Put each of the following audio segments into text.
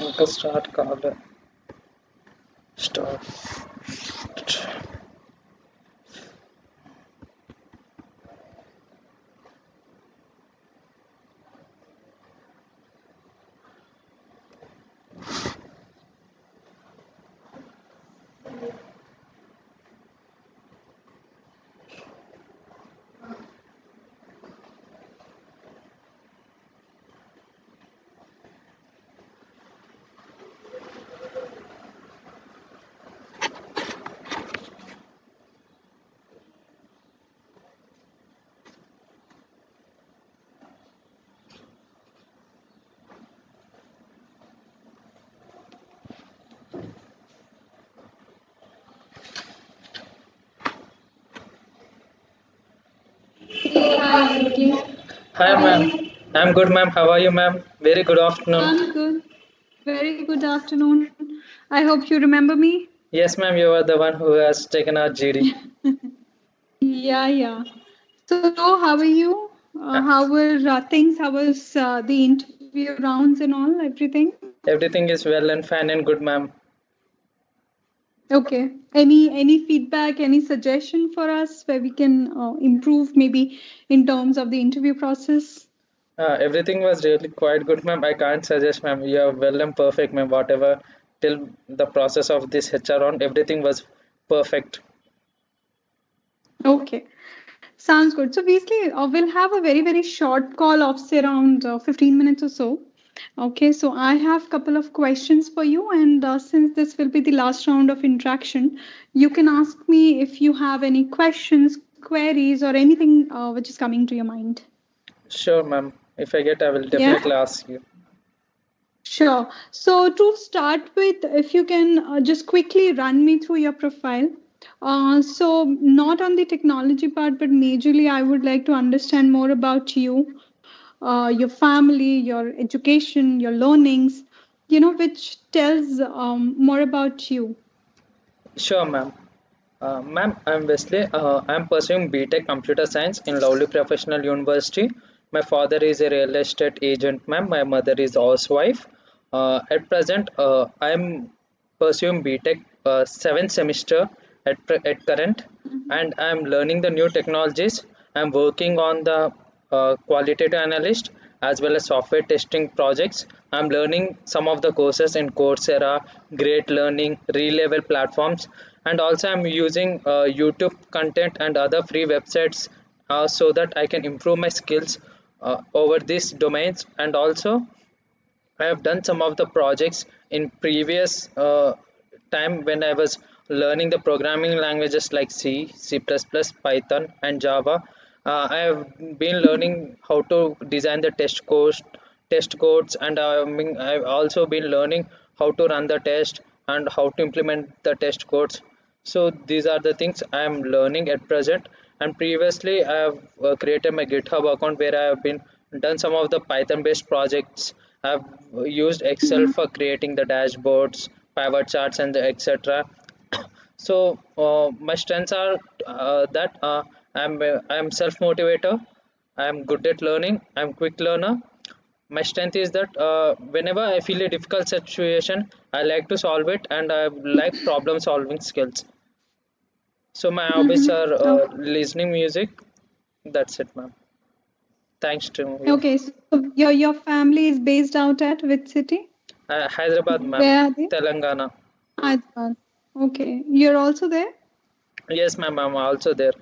ఇంకా స్టార్ట్ కావాలి. Start. Hi, Vicky. Hi, ma'am. I'm good, ma'am. How are you, ma'am? Very good afternoon. I'm good. Very good afternoon. I hope you remember me. Yes, ma'am. You are the one who has taken our GD. Yeah. So, how are you? How were things? How was the interview rounds and all, everything? Everything is well and fine and good, ma'am. Okay. Any feedback, any suggestion for us where we can improve maybe in terms of the interview process? Everything was really quite good, ma'am. I can't suggest, ma'am. You are well and perfect, ma'am. Whatever till the process of this HR round, everything was perfect. Okay. Sounds good. So basically, we'll have a very short call of say around 15 minutes or so. Okay, so I have couple of questions for you, and since this will be the last round of interaction, you can ask me if you have any questions, queries, or anything which is coming to your mind. Sure, ma'am. If I get, I will Yeah, definitely ask you. sure. So to start with, if you can just quickly run me through your profile. So not on the technology part, but majorly, I would like to understand more about you, your family, your education, your learnings, which tells more about you. Sure, ma'am. Ma'am, I'm Wesley. I'm pursuing BTech Computer Science in Lovely Professional University. My father is a real estate agent, ma'am. My mother is a housewife. At present, I'm pursuing BTech 7th semester at current, and I'm learning the new technologies. I'm working on the qualitative analyst as well as software testing projects. I'm learning some of the courses in Coursera, Great Learning, Relevel platforms, and also I'm using YouTube content and other free websites so that I can improve my skills over these domains. And also, I have done some of the projects in previous time when I was learning the programming languages like C, C++, Python, and Java. I have been learning how to design the test codes, and I've also been learning how to run the test and how to implement the test codes. So these are the things I am learning at present. And previously, I have created my GitHub account where I have been done some of the Python-based projects. I've used Excel Mhm. for creating the dashboards, pivot charts, and etc. So my strengths are that I'm self motivator. I'm good at learning. I'm quick learner. My strength is that whenever I feel a difficult situation, I like to solve it, and I like problem solving skills. So my hobbies are Oh, listening music. That's it, ma'am. Thanks to you. okay. So your family is based out at which city? Hyderabad, ma'am. Where are they? Telangana. Hyderabad. Okay. You're also there? Yes, ma'am. I'm also there.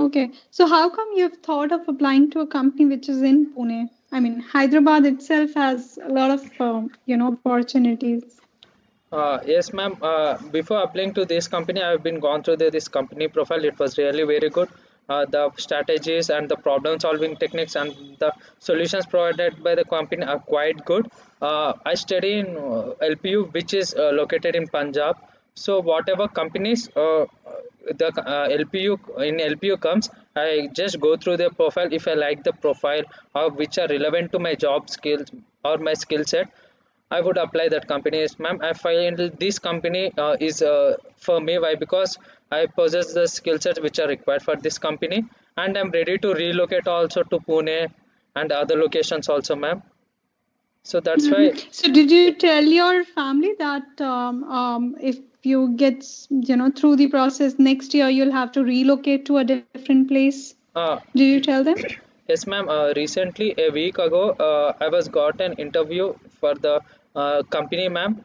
Okay. So how come you've thought of applying to a company which is in Pune? I mean, Hyderabad itself has a lot of opportunities. Yes, ma'am. Before applying to this company, I've been gone through this company profile. It was really very good. The strategies and the problem solving techniques and the solutions provided by the company are quite good. I study in LPU, which is located in Punjab. So whatever companies the LPU in LPU comes, I just go through their profile. If I like the profile or which are relevant to my job skills or my skill set, I would apply that company. Yes, ma'am. I find this company is for me. Why? Because I possess the skill sets which are required for this company, and I'm ready to relocate also to Pune and other locations also, ma'am. So that's why. So, did you tell your family that if you get, through the process next year, you'll have to relocate to a different place? uh, Did you tell them? Yes, ma'am. Recently, a week ago, I was got an interview for the company, ma'am,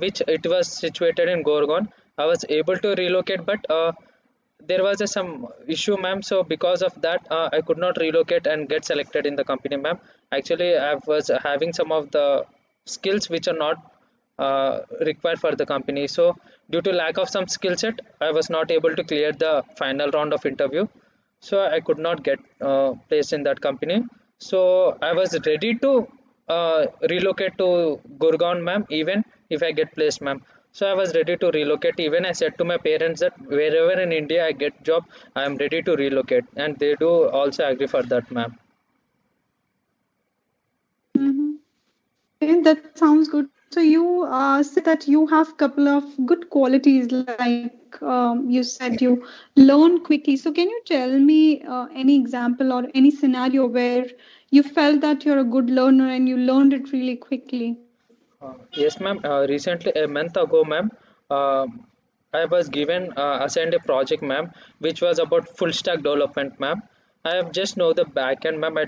which it was situated in Gorgon. I was able to relocate, but there was some issue, ma'am. So because of that, I could not relocate and get selected in the company, ma'am. Actually, I was having some of the skills which are not required for the company. So due to lack of some skill set, I was not able to clear the final round of interview, so I could not get placed in that company. So I was ready to relocate to Gurgaon, ma'am, even if I get placed, ma'am. So I was ready to relocate. Even I said to my parents that wherever in India I get job, I am ready to relocate, and they do also agree for that, ma'am. Mm-hmm. Okay, that sounds good. So you said that you have couple of good qualities, like you said you learn quickly. So can you tell me any example or any scenario where you felt that you're a good learner and you learned it really quickly? Yes, ma'am. Recently, a month ago, ma'am, uh, I was given assigned a project, ma'am, which was about full stack development, ma'am. I have just know the back end, ma'am. I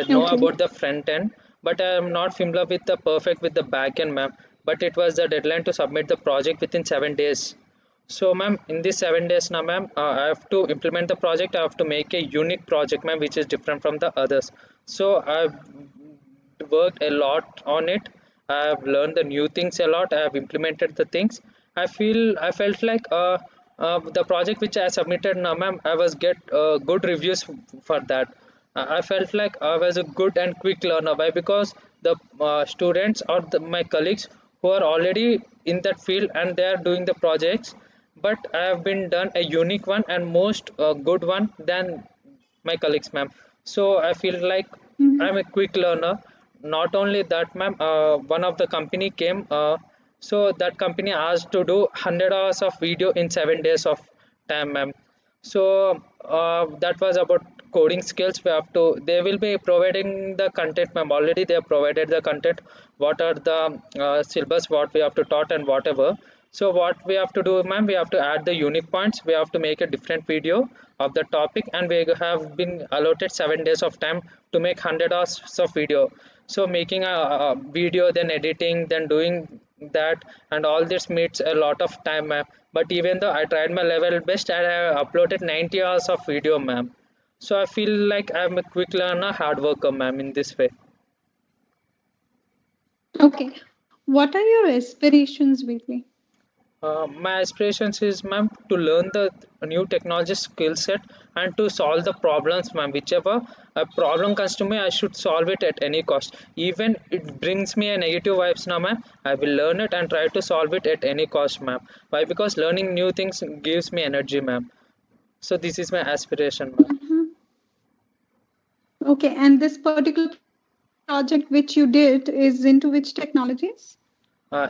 know Okay. about the front end, but I am not familiar with the perfect with the back end, ma'am. But it was the deadline to submit the project within 7 days. So, ma'am, in these 7 days now, ma'am, I have to implement the project. I have to make a unique project, ma'am, which is different from the others. So, I've worked a lot on it. I have learned the new things a lot. I have implemented the things. I felt like the project which I submitted now, ma'am, I was get good reviews for that. I felt like I was a good and quick learner. Why? Because the students or my colleagues who are already in that field and they are doing the projects, but I have been done a unique one and most good one than my colleagues, ma'am. So I feel like I'm a quick learner. Not only that, ma'am, one of the company came. So that company asked to do 100 hours of video in 7 days of time, ma'am. So that was about coding skills. We have to. They will be providing the content, ma'am. Already they have provided the content. What are the syllabus? What we have to taught and whatever. So what we have to do, ma'am, we have to add the unique points. We have to make a different video of the topic, and we have been allotted 7 days of time to make 100 hours of video. So making a video, then editing, then doing that, and all this needs a lot of time, ma'am. But even though I tried my level best, and I have uploaded 90 hours of video, ma'am. So I feel like I'm a quick learner, hard worker, ma'am, in this way. Okay. What are your aspirations, Weekly? My aspirations is, ma'am, to learn the new technology skill set and to solve the problems, ma'am. Whichever a problem comes to me, I should solve it at any cost. Even it brings me a negative vibes now, ma'am. I will learn it and try to solve it at any cost, ma'am. Why? Because learning new things gives me energy, ma'am. So this is my aspiration, ma'am. Okay, and this particular project which you did is into which technologies?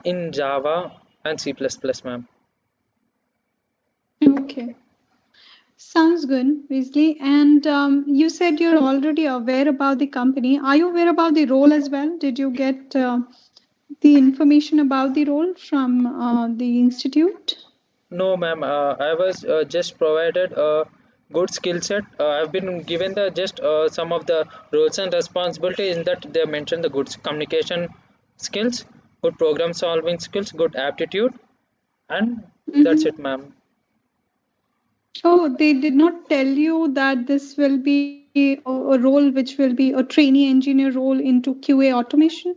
In Java and C++, ma'am. Okay. Sounds good, Weasley. And you said you're already aware about the company. Are you aware about the role as well? Did you get the information about the role from the institute? No, ma'am. I was just provided a good skill set. I've been given the just some of the roles and responsibilities in that they mentioned the good communication skills, good program solving skills, good aptitude, and that's Mm-hmm. it, ma'am. Oh, they did not tell you that this will be a role which will be a trainee engineer role into QA automation?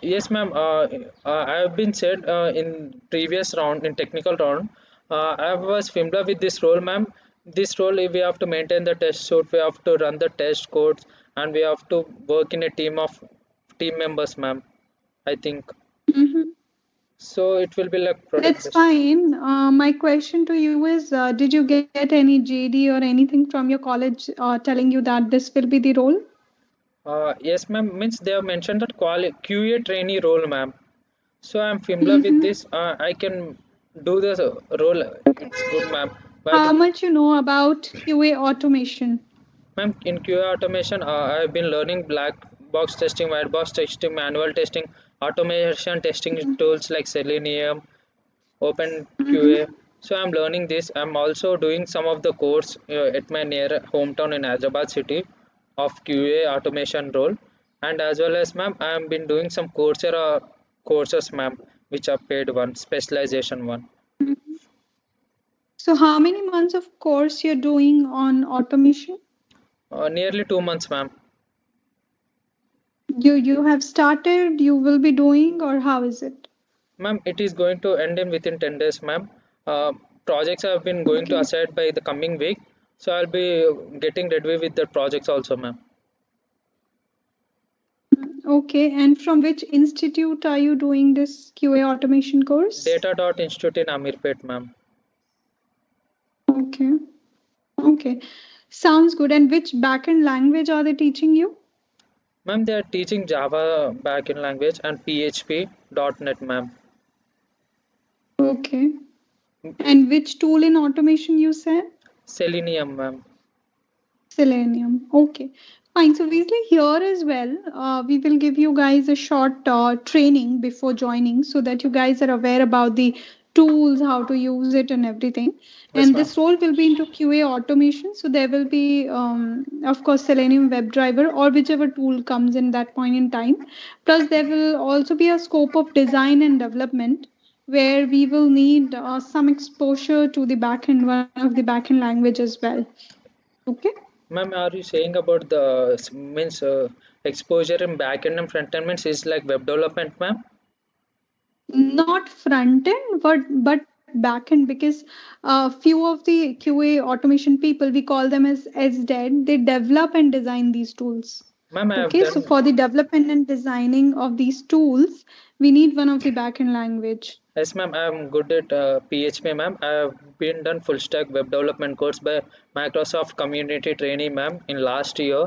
Yes, ma'am. I have been said in previous round, in technical round, I was familiar with this role, ma'am. This role, we have to maintain the test suite, we have to run the test codes, and we have to work in a team of team members, ma'am. I think Mm-hmm. so. It will be like product That's based. fine. My question to you is did you get any JD or anything from your college telling you that this will be the role? Yes, ma'am. Means they have mentioned that QA trainee role, ma'am. So I'm familiar with Mm-hmm. this. I can do this role. Okay. It's good, ma'am. Why? How much you know about QA automation? Ma'am, in QA automation, I've been learning box testing, white box testing, manual testing, automation testing tools like Selenium, Mm-hmm. OpenQA. So I'm learning this. I'm also doing some of the course at my near hometown in Hyderabad city of QA automation role, and as well as ma'am, I have been doing some Coursera courses, ma'am, which are paid one, specialization one. So how many months of course you're doing on automation? Nearly 2 months, ma'am. You have started, you will be doing, or how is it? Ma'am, it is going to end in within 10 days, ma'am. Uh, Projects have been going to Okay. aside by the coming week, so I'll be getting ready with the projects also, ma'am. Okay. And from which institute are you doing this QA automation course? Data dot Institute in Amirpet, ma'am. Okay. Okay. Sounds good. And which backend language are they teaching you? Ma'am, they are teaching Java backend language and PHP .NET, ma'am. Okay. And which tool in automation you said? Selenium, ma'am. Selenium. Okay. Fine. So Weasley, here as well, we will give you guys a short training before joining so that you guys are aware about the tools, how to use it, and everything. Yes, And ma'am. this role will be into QA automation. So there will be, of course, Selenium WebDriver or whichever tool comes in that point in time. Plus, there will also be a scope of design and development where we will need some exposure to the backend, one of the backend language as well. Okay. Ma'am, are you saying about the means exposure in backend and front end means is like web development, ma'am? Not front end but back end, because few of the QA automation people, we call them as SDED, they develop and design these tools. Ma'am, I have Okay, so done. for the development and designing of these tools, we need one of the backend language. Yes, ma'am. I am good at PHP, ma'am. I have been done full stack web development course by Microsoft Community Trainee, ma'am, in last year.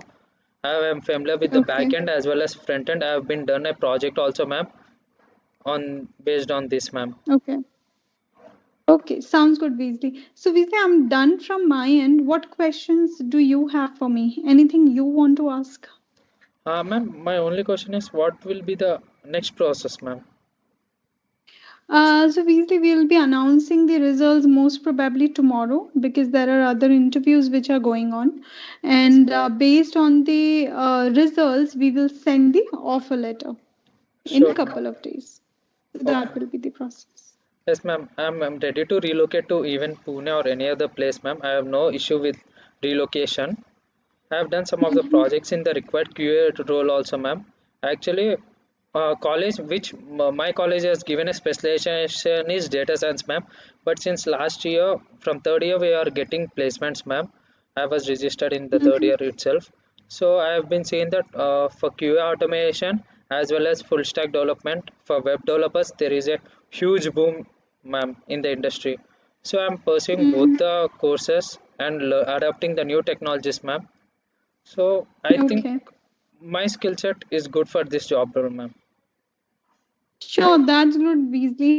I am familiar with the Okay. backend as well as front end. I have been done a project also, ma'am, on based on this, ma'am. Okay. Okay, sounds good, Weasley. So Weasley, I'm done from my end. What questions do you have for me? Anything you want to ask? Ma'am, my only question is what will be the next process, ma'am? So Weasley, we'll be announcing the results most probably tomorrow because there are other interviews which are going on. Yes, And ma'am. based on the results, we will send the offer letter in a Sure, ma'am. couple of days. So Okay. that will be the process. Yes, ma'am. I'm ready to relocate to even Pune or any other place, ma'am. I have no issue with relocation. I have done some of the Mhm. projects in the required QA role also, ma'am. Actually, college, which my college has given a specialization is data science, ma'am. But since last year, from third year, we are getting placements, ma'am. I was registered in the third Mhm. year itself. So I have been seeing that for QA automation as well as full stack development for web developers, there is a huge boom, ma'am, in the industry. So I'm pursuing both Mhm. the courses and adapting the new technologies, ma'am. So I think Okay. my skill set is good for this job role, ma'am. Sure, that's good, Weasley.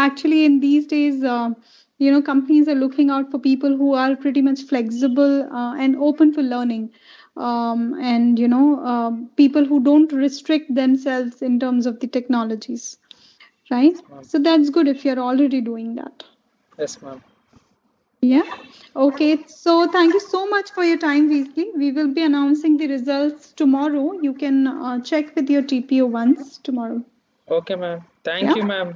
Actually, in these days, companies are looking out for people who are pretty much flexible and open for learning, and people who don't restrict themselves in terms of the technologies, right? Yes, ma'am. So that's good if you're already doing that. Yes, ma'am. Yeah. Okay. So thank you so much for your time, Weasley. We will be announcing the results tomorrow. You can check with your TPO once tomorrow. Okay, ma'am. Thank Yeah. you, ma'am.